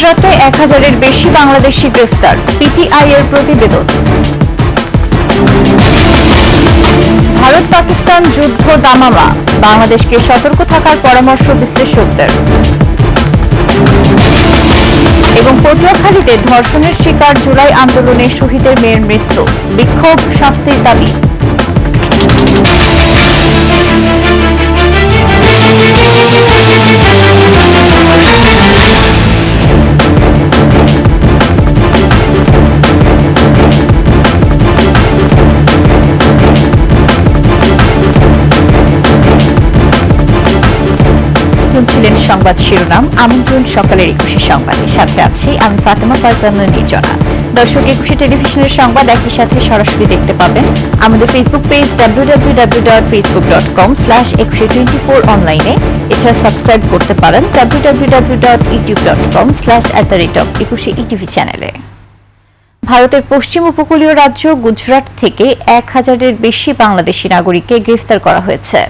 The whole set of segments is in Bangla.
গুজরাটে 1000-এর বেশি বাংলাদেশি গ্রেফতার, পিটিআই এর প্রতিবেদন। ভারত পাকিস্তান যুদ্ধ দামামা, বাংলাদেশকে সতর্ক থাকার পরামর্শ বিশ্লেষকদের। এবং পটুয়াখালীতে ধর্ষণের শিকার জুলাই আন্দোলনে শহীদের মেয়ের মৃত্যু, বিক্ষোভ শাস্তির দাবি। ছিলেন সংবাদ শিরোনাম। আমন্ত্রণ সকালের 21 সংবাদে, সাথে আছি আমি ফাতেমা ফারজানা নির্জনা। দর্শক, 21 টেলিভিশনের সংবাদ একই সাথে সরাসরি দেখতে পাবেন আমাদের ফেসবুক পেজ www.facebook.com/2124 অনলাইনে। এছাড়া সাবস্ক্রাইব করতে পারেন www.youtube.com/@21ETV চ্যানেলে। ভারতের পশ্চিম উপকূলীয় রাজ্য গুজরাট থেকে 1000-এর বেশি বাংলাদেশি নাগরিককে গ্রেফতার করা হয়েছে।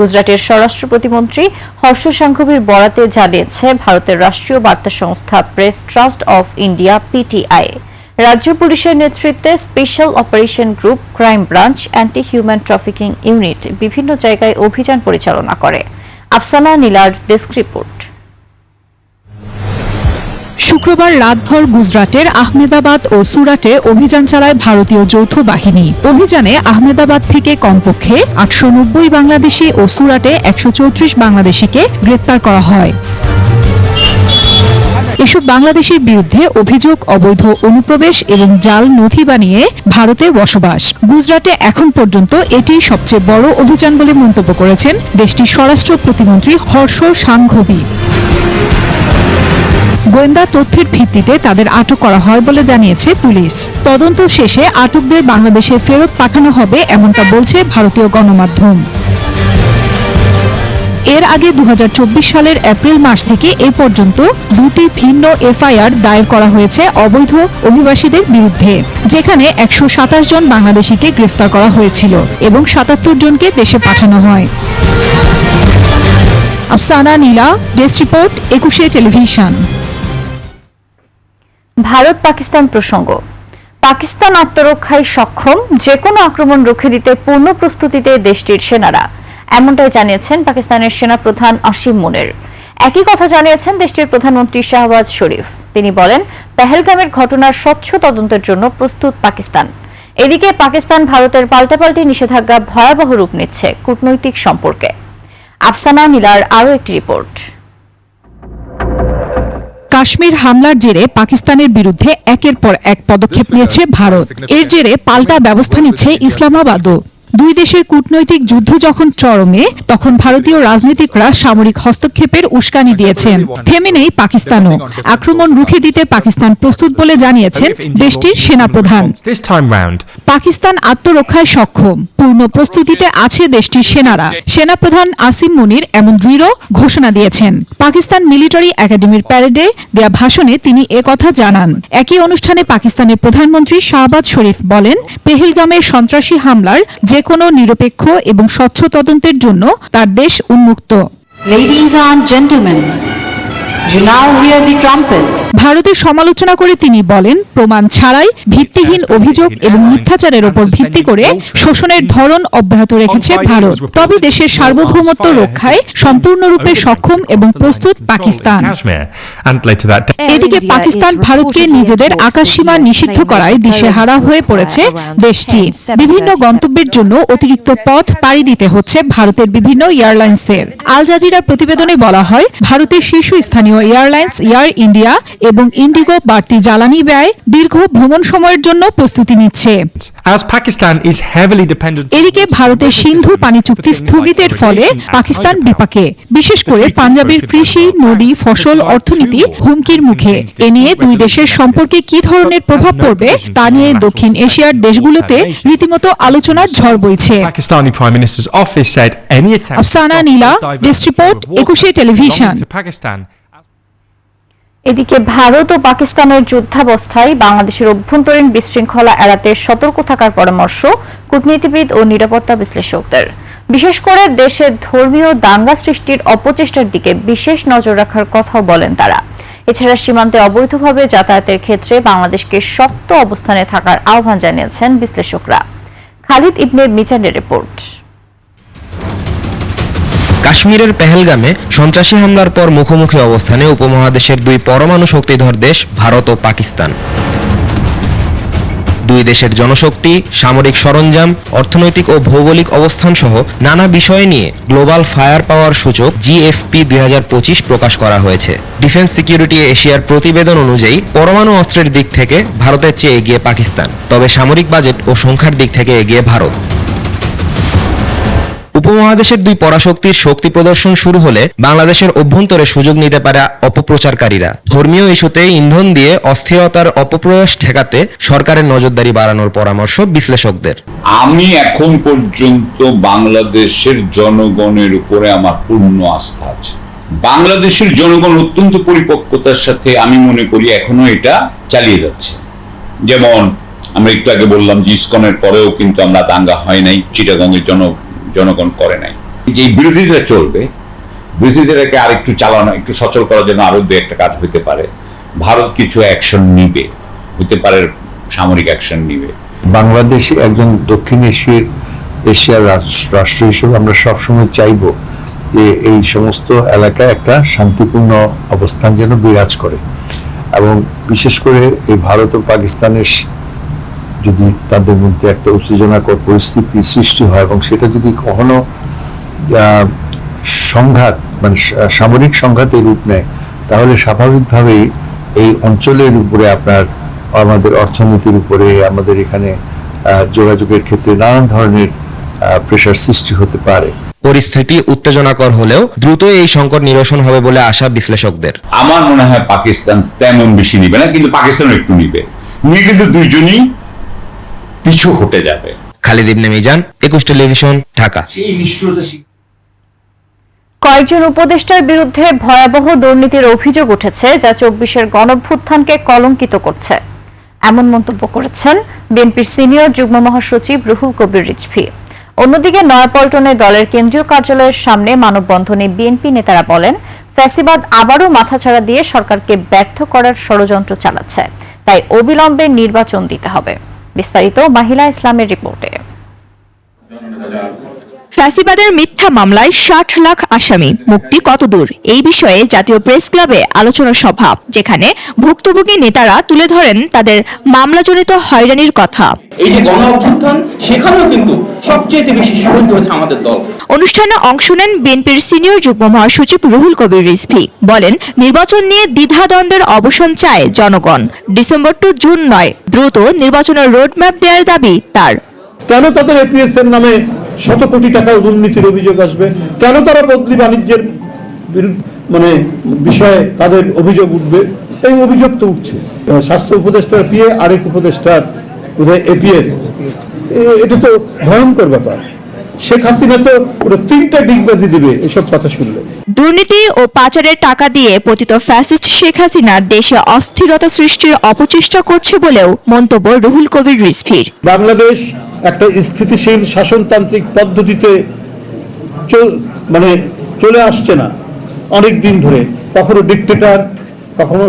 গুজরাটের স্বরাষ্ট্র প্রতিমন্ত্রী হর্ষ সাংঘভির বরাতে জানিয়েছে ভারতের রাষ্ট্রীয় বার্তা সংস্থা press trust of India PTI. রাজ্য পুলিশের নেতৃত্বে special operation group, crime branch, anti human trafficking unit বিভিন্ন জায়গায় অভিযান পরিচালনা করে। আফসানা নীলার ডেস্ক রিপোর্ট। শুক্রবার রাতভর গুজরাটের আহমেদাবাদ ও সুরাটে অভিযান চালায় ভারতীয় যৌথ বাহিনী। অভিযানে আহমেদাবাদ থেকে কমপক্ষে 890 বাংলাদেশি ও সুরাটে 134 বাংলাদেশিকে গ্রেপ্তার করা হয়। এসব বাংলাদেশের বিরুদ্ধে অভিযোগ অবৈধ অনুপ্রবেশ এবং জাল নথি বানিয়ে ভারতে বসবাস। গুজরাটে এখন পর্যন্ত এটি সবচেয়ে বড় অভিযান বলে মন্তব্য করেছেন দেশটির স্বরাষ্ট্র প্রতিমন্ত্রী হর্ষ সাংঘভি। গোয়েন্দা তথ্যের ভিত্তিতে তাদের আটক করা হয় বলে জানিয়েছে পুলিশ। তদন্ত শেষে আটকদের বাংলাদেশে ফেরত পাঠানো হবে, এমনটা বলছে ভারতীয় গণমাধ্যম। এর আগে 2024 সালের এপ্রিল মাস থেকে এ পর্যন্ত 2টি ভিন্ন এফআইআর দায়ের করা হয়েছে অবৈধ অভিবাসীদের বিরুদ্ধে, যেখানে 127 জন বাংলাদেশিকে গ্রেফতার করা হয়েছিল এবং 77 জনকে দেশে পাঠানো হয়। Afsana Nila, desk report, 21 television. Bharat Pakistan প্রসঙ্গ। পাকিস্তান আত্মরক্ষায় সক্ষম, যে কোনো আক্রমণ রুখে দিতে পূর্ণ প্রস্তুতিতে দেশটির সেনারা, এমনটাই জানিয়েছেন পাকিস্তানের সেনাপ্রধান আসিম মুনির। একই কথা জানিয়েছেন দেশটির প্রধানমন্ত্রী শাহবাজ শরীফ। তিনি বলেন, পেহেলগামের ঘটনার স্বচ্ছ তদন্তের জন্য প্রস্তুত পাকিস্তান। এদিকে পাকিস্তান ভারতের পাল্টাপাল্টি নিষেধাজ্ঞা ভয়াবহ রূপ নিচ্ছে কূটনৈতিক সম্পর্কে। আফসানা নীলার আরও একটি রিপোর্ট। কাশ্মীর হামলার জেরে পাকিস্তানের বিরুদ্ধে একের পর এক পদক্ষেপ নিয়েছে ভারত। এর জেরে পাল্টা ব্যবস্থা নিচ্ছে ইসলামাবাদও। দুই দেশের কূটনৈতিক যুদ্ধ যখন চরমে, তখন ভারতীয় রাজনীতিকরা সামরিক হস্তক্ষেপের উস্কানি দিয়েছেন। থেমে নেই পাকিস্তানও। আক্রমণ রুখে দিতে পাকিস্তান প্রস্তুত বলে জানিয়েছেন দেশটির সেনাপ্রধান। পাকিস্তান আত্মরক্ষায় সক্ষম, পূর্ণ প্রস্তুতিতে আছে দেশটির সেনারা। সেনাপ্রধান আসিম মুনির এমন দৃঢ় ঘোষণা দিয়েছেন। পাকিস্তান মিলিটারি একাডেমির প্যারেডে দেয়া ভাষণে তিনি একথা জানান। একই অনুষ্ঠানে পাকিস্তানের প্রধানমন্ত্রী শাহবাজ শরীফ বলেন, পেহেলগামের সন্ত্রাসী হামলার যে কোনো নিরপেক্ষ এবং স্বচ্ছ তদন্তের জন্য তার দেশ উন্মুক্ত। Ladies and gentlemen, you now hear the trumpets. ভারতের সমালোচনা করে তিনি বলেন, প্রমাণ ছাড়াই ভিত্তিহীন অভিযোগ এবং মিথ্যাচারের উপর ভিত্তি করে শোষণের ধরন অব্যাহত রেখেছে ভারত। তবে দেশের সার্বভৌমত্ব রক্ষায় সম্পূর্ণরূপে সক্ষম এবং প্রস্তুত পাকিস্তান। এদিকে পাকিস্তান ভারতকে নিজেদের আকাশসীমা নিষিদ্ধ করায় দিশেহারা হয়ে পড়েছে দেশটি। বিভিন্ন গন্তব্যের জন্য অতিরিক্ত পথ পাড়ি দিতে হচ্ছে ভারতের বিভিন্ন এয়ারলাইন্সের। আল জাজিরার প্রতিবেদনে বলা হয়, ভারতের শীর্ষস্থানীয় এয়ারলাইন্স এয়ার ইন্ডিয়া এবং ইন্ডিগো বাড়তি জ্বালানি ব্যয়, দীর্ঘ ভ্রমণ সময়ের জন্য প্রস্তুতি নিচ্ছে। এদিকে ভারতের সিন্ধু পানি চুক্তি স্থগিতের ফলে পাকিস্তান বিপাকে, বিশেষ করে পাঞ্জাবের কৃষি, নদী, ফসল, অর্থনীতি হুমকির মুখে। এ নিয়ে দুই দেশের সম্পর্কে কি ধরনের প্রভাব পড়বে তা নিয়ে দক্ষিণ এশিয়ার দেশগুলোতে রীতিমতো আলোচনার ঝড় বইছে। Afsana Nila, desk report, 21 television. এদিকে ভারত ও পাকিস্তানের যুদ্ধাবস্থায় বাংলাদেশের অভ্যন্তরীণ বিশৃঙ্খলা এড়াতে সতর্ক থাকার পরামর্শ কূটনীতিবিদ ও নিরাপত্তা বিশ্লেষকদের। বিশেষ করে দেশের ধর্মীয় দাঙ্গা সৃষ্টির অপচেষ্টার দিকে বিশেষ নজর রাখার কথাও বলেন তারা। এছাড়া সীমান্তে অবৈধভাবে যাতায়াতের ক্ষেত্রে বাংলাদেশকে শক্ত অবস্থানে থাকার আহ্বান জানিয়েছেন বিশ্লেষকরা। খালিদ ইবনে মিজানের রিপোর্ট। কাশ্মীরের পেহেলগামে সন্ত্রাসী হামলার পর মুখোমুখি অবস্থানে উপমহাদেশের দুই পরমাণু শক্তিধর দেশ ভারত ও পাকিস্তান। দুই দেশের জনশক্তি, সামরিক সরঞ্জাম, অর্থনৈতিক ও ভৌগোলিক অবস্থান সহ নানা বিষয় নিয়ে গ্লোবাল ফায়ার পাওয়ার সূচক GFP 2025 প্রকাশ করা হয়েছে। ডিফেন্স সিকিউরিটি এশিয়ার প্রতিবেদন অনুযায়ী পরমাণু অস্ত্রের দিক থেকে ভারতের চেয়ে এগিয়ে পাকিস্তান, তবে সামরিক বাজেট ও সংখ্যার দিক থেকে এগিয়ে ভারত। উপমহাদেশের দুই পরাশক্তির শক্তি প্রদর্শন শুরু হলে বাংলাদেশের অভ্যন্তরে সুযোগ নিতে পারে অপপ্রচারকারীরা। ধর্মীয় ইস্যুতে ইন্ধন দিয়ে অস্থিরতার অপপ্রয়াস ঠেকাতে সরকারের নজরদারি বাড়ানোর পরামর্শ বিশ্লেষকদের। আমি এখন পর্যন্ত বাংলাদেশের জনগণের উপরে আমার পূর্ণ আস্থা আছে। বাংলাদেশের জনগণ অত্যন্ত পরিপক্কতার সাথে আমি মনে করি এখনো এটা চালিয়ে যাচ্ছে। যেমন আমরা একটু আগে বললাম যে ইসকনের পরেও কিন্তু আমরা দাঙ্গা হয় নাই, চিটাগাংয়ের জনগণ করে নাই। যে বিরোধিতা চলবে, বিরোধিতাকে আরেকটু চালানো, একটু সচল করার জন্য আরো দু একটা কাজ হতে পারে। ভারত কিছু অ্যাকশন নিবে, হতে পারে সামরিক অ্যাকশন নিবে। বাংলাদেশ একজন দক্ষিণ এশিয়ার রাষ্ট্র হিসেবে আমরা সবসময় চাইব যে এই সমস্ত এলাকায় একটা শান্তিপূর্ণ অবস্থান যেন বিরাজ করে, এবং বিশেষ করে এই ভারত ও পাকিস্তানের যদি তাদের মধ্যে একটা উত্তেজনাকর পরিস্থিতি সৃষ্টি হয় এবং সেটা যদি কখনো সংঘাত মানে সামরিক সংঘাতের রূপ নেয়, তাহলে স্বাভাবিকভাবেই এই অঞ্চলের উপরে আপনার আমাদের অর্থনীতির উপরে, আমাদের এখানে যোগাযোগের ক্ষেত্রে নানান ধরনের প্রেশার সৃষ্টি হতে পারে। পরিস্থিতি উত্তেজনাকর হলেও দ্রুত এই সংকট নিরসন হবে বলে আশা বিশ্লেষকদের। আমার মনে হয় পাকিস্তান তেমন বেশি নিবে না, কিন্তু পাকিস্তানও একটু নিবে, নিয়ে কিন্তু দুইজনই পিছু হটে যাবে। খালিদ ইবনে মিজান, 21 টেলিভিশন, ঢাকা। কয়েকজন উপদেষ্টার বিরুদ্ধে ভয়াবহ দুর্নীতির অভিযোগ উঠেছে, যা 24-এর গণঅভ্যুত্থানকে কলঙ্কিত করছে, এমন মন্তব্য করেছেন বিএনপির সিনিয়র যুগ্ম মহাসচিব রুহুল কবির রিজভী। অন্যদিকে নয়াপল্টনে দলের কেন্দ্রীয় কার্যালয়ের সামনে মানববন্ধনে বিএনপি নেতারা বলেন, ফ্যাসিবাদ আবারও মাথাচাড়া দিয়ে সরকারকে ব্যর্থ করার ষড়যন্ত্র চালাচ্ছে, তাই অবিলম্বে নির্বাচন দিতে হবে। বিস্তারিত মাহিলা ইসলামের রিপোর্টে। ফ্যাসিবাদের মিথ্যা মামলায় 60 লাখ আসামি, মুক্তি কতদূর, এই বিষয়ে জাতীয় প্রেস ক্লাবে আলোচনা সভা, যেখানে ভুক্তভোগী নেতারা তুলে ধরেন তাদের মামলাজনিত হয়রানির কথা। এই যে গণ অভ্যুত্থান, সেখানেও কিন্তু সবচেয়ে বেশি শহীদ হয়েছে আমাদের দল। অনুষ্ঠানে অংশ নেন বিএনপির সিনিয়র যুগ্ম মহাসচিব রুহুল কবির রিজভী। বলেন, নির্বাচন নিয়ে দ্বিধাদ্বন্দ্বের অবসান চায় জনগণ। ডিসেম্বর টু জুন নয়, দ্রুত নির্বাচনের রোডম্যাপ দেওয়ার দাবি তার। কেন তাদের এপিএস এর নামে শত কোটি টাকা দুর্নীতির অভিযোগ আসবে? কেন তারা বদলি বাণিজ্যের বিষয়ে তাদের অভিযোগ উঠবে? এই অভিযোগ তো উঠছে। স্বাস্থ্য উপদেষ্টার পিএ, আরেক উপদেষ্টার এপিএস, এটা তো ভয়ঙ্কর ব্যাপার। শেখ হাসিনা তো পুরো 3টা ডিগবাজি দিবে এসব কথা শুনলে। দুর্নীতি ও পাচারের টাকা দিয়ে পতিত ফ্যাসিস্ট শেখ হাসিনা দেশে অস্থিরতা সৃষ্টির অপচেষ্টা করছে বলেও মন্তব্য রুহুল কবির রিজভীর। বাংলাদেশ একটা স্থিতিশীল শাসনতান্ত্রিক পদ্ধতিতে চলে আসছে না অনেক দিন ধরে। কখনো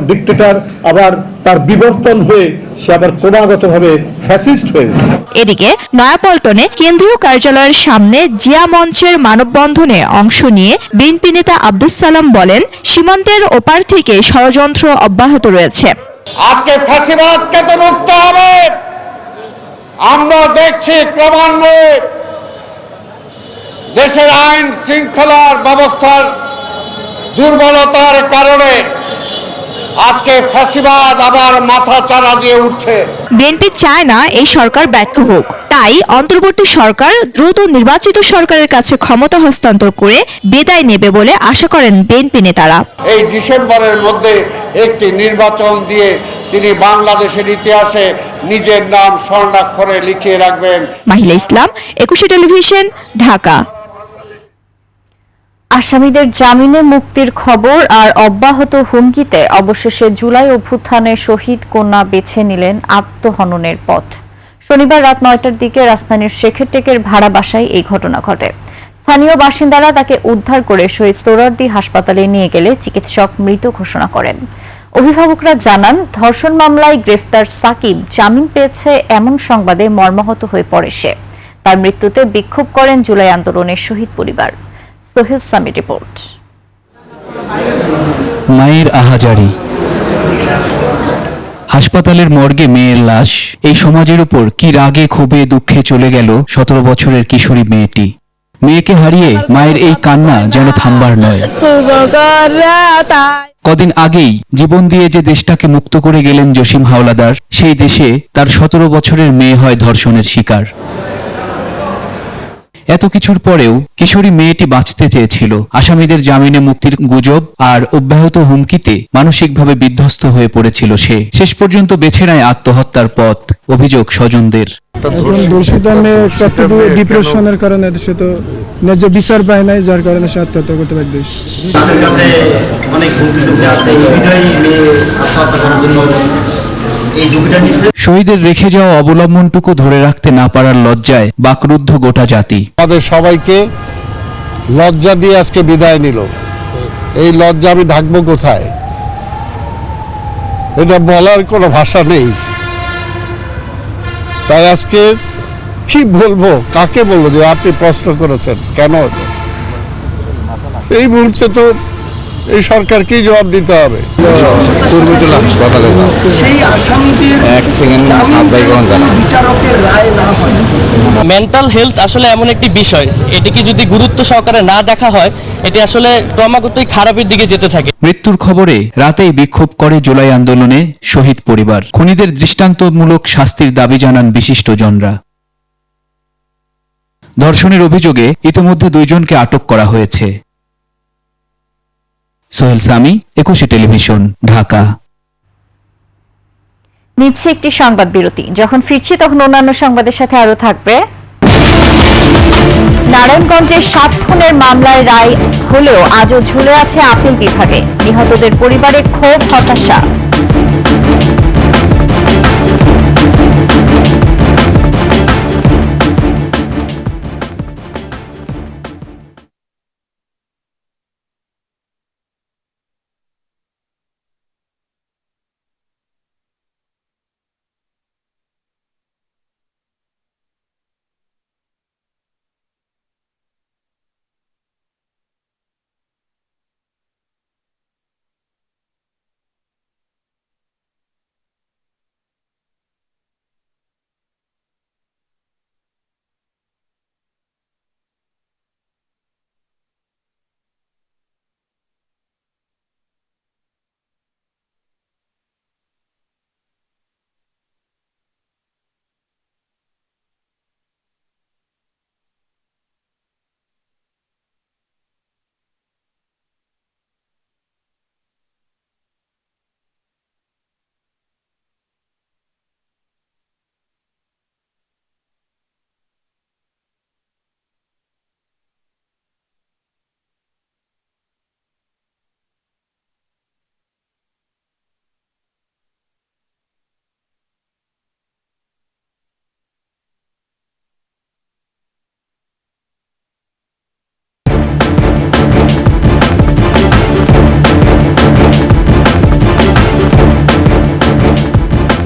ডিক্টেটর, আবার তার বিবর্তন হয়ে সে আবার ক্রমাগতভাবে ফ্যাসিস্ট হয়ে গেছে। এদিকে নয়াপল্টনে কেন্দ্রীয় কার্যালয়ের সামনে জিয়া মঞ্চের মানববন্ধনে অংশ নিয়ে বিএনপি নেতা আব্দুস সালাম বলেন, সীমান্তের ওপার থেকে ষড়যন্ত্র অব্যাহত রয়েছে। আজকে ফ্যাসিবাদকে তো রুখতে হবে। আমরা দেখছি ক্রমান্বয়ে দেশের আইন শৃঙ্খলার ব্যবস্থার দুর্বলতার কারণে আজকে ফ্যাসিবাদ আবার মাথা চাড়া দিয়ে উঠছে। বিএনপি চায় না এই সরকার ব্যর্থ হোক, তাই অন্তর্বর্তী সরকার দ্রুত নির্বাচিত সরকারের কাছে ক্ষমতা হস্তান্তর করে বিদায় নেবে বলে আশা করেন বিএনপি নেতারা। এই ডিসেম্বরের মধ্যে একটি নির্বাচন দিয়ে তিনি বাংলাদেশের ইতিহাসে নিজের নাম স্বর্ণাক্ষরে লিখিয়ে রাখবেন। মাহিলা ইসলাম, 21 টেলিভিশন, ঢাকা। আসামিদের জামিনে মুক্তির খবর আর অব্যাহত হুমকিতে অবশেষে জুলাই অভ্যুত্থানে শহীদ কন্যা বেছে নিলেন আত্মহননের পথ। শনিবার রাত 9টার দিকে রাজধানীর শেখেরটেকের ভাড়া বাসায় এই ঘটনা ঘটে। স্থানীয় বাসিন্দারা তাকে উদ্ধার করে শহীদ সোহরাওয়ার্দী হাসপাতালে নিয়ে গেলে চিকিৎসক মৃত ঘোষণা করেন। অভিভাবকরা জানান, ধর্ষণ মামলায় গ্রেফতার সাকিব জামিন পেয়েছে এমন সংবাদে মর্মাহত হয়ে পড়ে সে। তার মৃত্যুতে বিক্ষোভ করেন জুলাই আন্দোলনের শহীদ পরিবার। সোহেল সামি রিপোর্ট। মায়ের আহাজারি, হাসপাতালের মর্গে মেয়ের লাশ, এই সমাজের উপর কি রাগে ক্ষোভে দুঃখে চলে গেল 17 বছরের কিশোরী মেয়েটি। মেয়েকে হারিয়ে মায়ের এই কান্না যেন থামবার নয়। কদিন আগেই জীবন দিয়ে যে দেশটাকে মুক্ত করে গেলেন জসিম হাওলাদার, সেই দেশে তার 17 বছরের মেয়ে হয় ধর্ষণের শিকার। এত কিছুর পরেও কিশোরী মেয়েটি বাঁচতে চেয়েছিল। আসামিদের জামিনে মুক্তির গুজব আর অব্যাহত হুমকিতে মানসিকভাবে বিধ্বস্ত হয়ে পড়েছিল সে। শেষ পর্যন্ত বেছে নেয় আত্মহত্যার পথ। অভিযোগ স্বজনদের। ডিপ্রেশনের কারণে সে তো ন্যায্য বিচার পায় নাই, যার কারণে সে আত্মহত্যা করতে বাধ্য হয়েছে। শহীদের রেখে যাওয়া অবলম্বনটুকু ধরে রাখতে না পারার লজ্জায় বাকরুদ্ধ গোটা জাতি। আমাদের সবাইকে লজ্জা দিয়ে আজকে বিদায় নিল। এই লজ্জা আমি ঢাকবো কোথায়? এটা বলার কোনো ভাষা নেই। তাই আজকে কি বলবো, কাকে বলবো যে আপনি প্রশ্ন করেছেন কেন? এই মুহূর্তে তো এই সরকারকেই জবাব দিতে হবে। মেন্টাল হেলথ আসলে এমন একটি বিষয়, এটিকে যদি গুরুত্ব সহকারে না দেখা হয়, এটি আসলে ক্রমাগতই খারাপের দিকে যেতে থাকে। মৃত্যুর খবরে রাতেই বিক্ষোভ করে জুলাই আন্দোলনে শহীদ পরিবার। খুনিদের দৃষ্টান্তমূলক শাস্তির দাবি জানান বিশিষ্টজনরা। ধর্ষণের অভিযোগে ইতিমধ্যে 2 জনকে আটক করা হয়েছে। সোহেল সামি, 21 টেলিভিশন, ঢাকা। নিচ্ছে একটি সংবাদ বিরতি। যখন ফিরছি তখন অন্যান্য সংবাদের সাথে আরো থাকবে। নারায়ণগঞ্জের 7 খুনের মামলায় রায় হলেও আজও ঝুলে আছে আপিল বিভাগে। নিহতদের পরিবারে ক্ষোভ, হতাশা।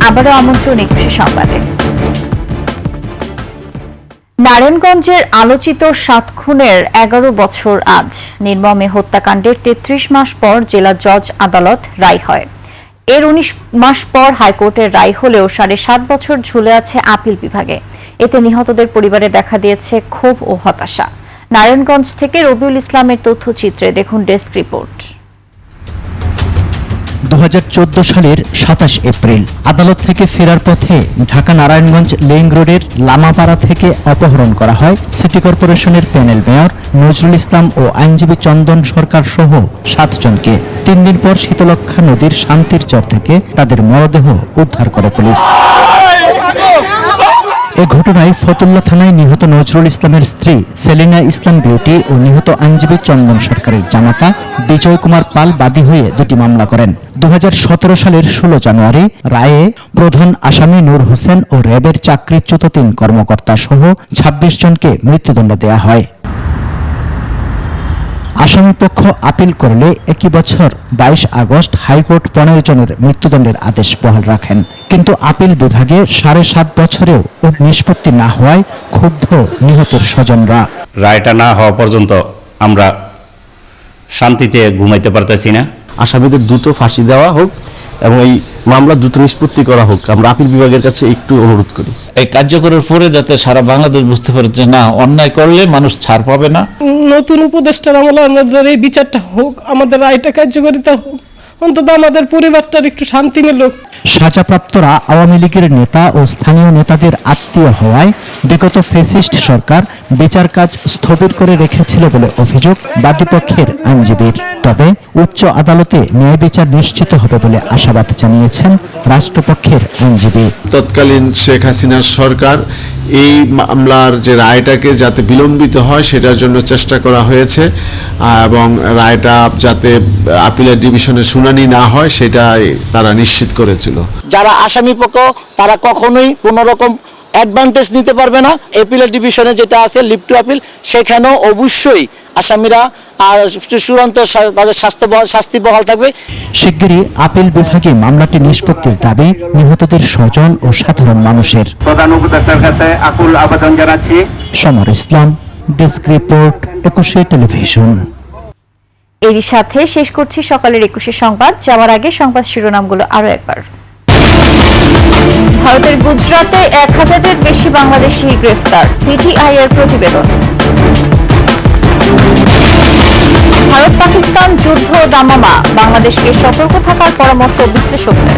আবারও আমন্ত্রণ 21 সংবাদে। নারায়ণগঞ্জের আলোচিত 7 খুনের 11 বছর আজ। নির্মমে হত্যাকাণ্ডের 33 মাস পর জেলা জজ আদালত রায় হয়। এর 19 মাস পর হাইকোর্টের রায় হলেও 7.5 বছর ঝুলে আছে আপিল বিভাগে। এতে নিহতদের পরিবারে দেখা দিয়েছে ক্ষোভ ও হতাশা। নারায়ণগঞ্জ থেকে রবিউল ইসলামের তথ্যচিত্রে দেখুন ডেস্ক রিপোর্ট। 2014 সালের 27 এপ্রিল আদালত থেকে ফেরার পথে ঢাকা নারায়ণগঞ্জ লিংক রোডের লামাপাড়া থেকে অপহরণ করা হয় সিটি কর্পোরেশনের প্যানেল মেয়র নজরুল ইসলাম ও আইনজীবী চন্দন সরকার সহ 7 জনকে। 3 দিন পর শীতলক্ষা নদীর শান্তির চর থেকে তাদের মরদেহ উদ্ধার করে পুলিশ। এ ঘটনায় ফতুল্লা থানায় নিহত নজরুল ইসলামের স্ত্রী সেলিনা ইসলাম বিউটি ও নিহত আইনজীবী চন্দন সরকারের জামাতা বিজয় কুমার পাল বাদী হয়ে 2টি মামলা করেন। 2017 সালের 16 জানুয়ারি রায়ে প্রধান আসামি নূর হোসেন ও র্যাবের চাকরিচ্যুত 3 কর্মকর্তা সহ 26 জনকে মৃত্যুদণ্ড দেয়া হয়। আসামিপক্ষ আপিল করলে একই বছর 22 আগস্ট হাইকোর্ট 15 জনের মৃত্যুদণ্ডের আদেশ বহাল রাখেন। কিন্তু আপিল বিভাগে 7.5 বছরেও ওর নিষ্পত্তি না হওয়ায় ক্ষুব্ধ নিহতের স্বজনরা। রায়টা না হওয়া পর্যন্ত আমরা শান্তিতে ঘুমাইতে পারতেছি না। আসামিদের দ্রুত ফাঁসি দেওয়া হোক এবং এই মামলা দ্রুত নিষ্পত্তি করা হোক, আমরা আপিল বিভাগের কাছে একটু অনুরোধ করি। এই কার্যকরের পরে যাতে সারা বাংলাদেশ বুঝতে পারে যে না, অন্যায় করলে মানুষ ছাড় পাবে না। নতুন উপদেষ্টার আমলে আমাদের এই বিচারটা হোক, আমাদের রায়টা কার্যকারিতা হোক, অন্তত আমাদের পরিবারটার একটু শান্তি মিলুক। সাজাপ্রাপ্তরা আওয়ামী লীগের নেতা ও স্থানীয় নেতাদের আত্মীয় হওয়ায় বিগত ফ্যাসিস্ট সরকার বিচার কাজ স্থগিত করে রেখেছিল বলে অভিযোগ বাদীপক্ষের আইনজীবীর। তবে উচ্চ আদালতে ন্যায় বিচার নিশ্চিত হবে বলে আশাবাদ জানিয়েছেন রাষ্ট্রপক্ষের আইনজীবী। তৎকালীন শেখ হাসিনার সরকার এই মামলার যে রায়টাকে যাতে বিলম্বিত হয় সেটার জন্য চেষ্টা করা হয়েছে এবং রায়টা যাতে আপিলের ডিভিশনে শুনানি না হয় সেটা তারা নিশ্চিত করেছিল। যারা আসামি পক্ষ তারা কখনোই কোনো রকম অ্যাডভান্টেজ নিতে পারবে না। এপিলের ডিভিশনে যেটা আছে লিভ টু আপিল, সেখানেও অবশ্যই আসামিরা চূড়ান্ত তাদের শাস্তি বহাল থাকবে। শিগগিরই আপিল বিভাগে মামলাটি নিষ্পত্তির দাবি নিহতদের স্বজন ও সাধারণ মানুষের। প্রধান উপদেষ্টার কাছে আকুল আবেদন জানাচ্ছি। সমর ইসলাম, ডেস্ক রিপোর্ট, 21 টেলিভিশন। এরই সাথে শেষ করছি সকালের 21 সংবাদ। যাওয়ার আগে সংবাদ শিরোনামগুলো আরো একবার। ভারতের গুজরাটে 1000-এর বেশি বাংলাদেশি গ্রেফতার, পিটিআই এর প্রতিবেদন। ভারত পাকিস্তান যুদ্ধ দামামা, বাংলাদেশকে সতর্ক থাকার পরামর্শ বিশ্লেষকদের।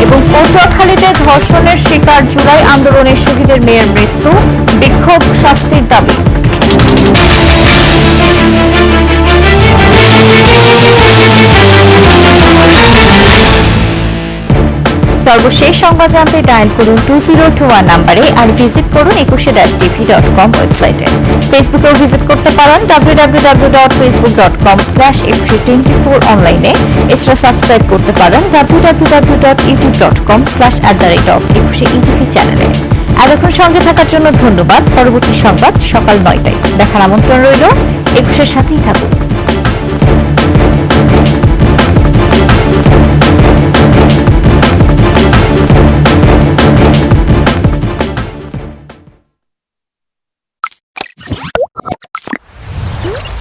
এবং পটুয়াখালীতে ধর্ষণের শিকার জুলাই আন্দোলনের শহীদের মেয়ের মৃত্যু, বিক্ষোভ শাস্তির দাবি। সর্বশেষ সংবাদ জানতে ডায়াল করুন 2021 নম্বরে আর ভিজিট করুন 21-tv.com ওয়েবসাইটে। ফেসবুকেও ভিজিট করতে পারেন www.facebook.com/fc24 অনলাইনে। এছাড়া সাবস্ক্রাইব করতে পারেন www.youtube.com/@21etv চ্যানেলে। এতক্ষণ সঙ্গে থাকার জন্য ধন্যবাদ। পরবর্তী সংবাদ সকাল 9টায় দেখার আমন্ত্রণ রইল। 21-এর সাথেই থাকুন।